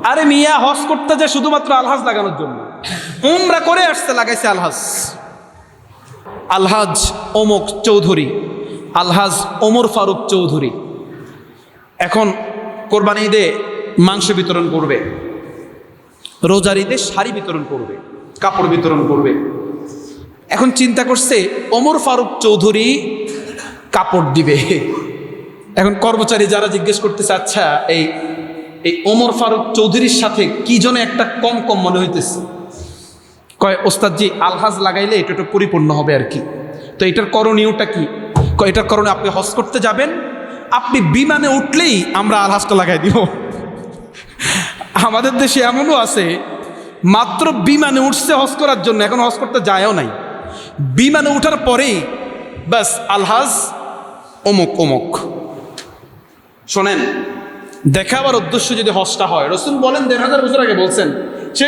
আরে মিয়া হজ করতে যে শুধুমাত্র আলহাজ লাগানোর জন্য, উমরা করে আসতে লাগাইছে আলহাজ। আলহাজ অমুক চৌধুরী, আলহাজ ওমর ফারুক চৌধুরী এখন কোরবানি ঈদে মাংস বিতরণ করবে, রোজার ঈদে শাড়ি বিতরণ করবে, কাপড় বিতরণ করবে। এখন চিন্তা করছে ওমর ফারুক চৌধুরী কাপড় দিবে। এখন কর্মচারী যারা জিজ্ঞেস করতেছে, আচ্ছা এই ওমর ফারুক চৌধুরীর সাথে কি জন্য একটা কম কম মনে হইতেছে? কয় ওস্তাদজি আলহাজ লাগাইলে এটা একটু পরিপূর্ণ হবে আর কি। তো এটার করণীয়টা কি? কয় এটার করণীয় আপনি হজ করতে যাবেন, আপনি বিমানে উঠলেই আমরা আলহাজটা লাগাই দিব। আমাদের দেশে এমনও আছে মাত্র বিমানে উঠছে হজ করার জন্য, এখন হজ করতে যায়ও নাই, বিমানে উঠার পরেই বাস আলহাজ অমুক অমুক। শোনেন, দেখাবার উদ্দেশ্য যদি হজটা হয়, রসুল বলেন ১,৫০০ বছর আগে বলছেন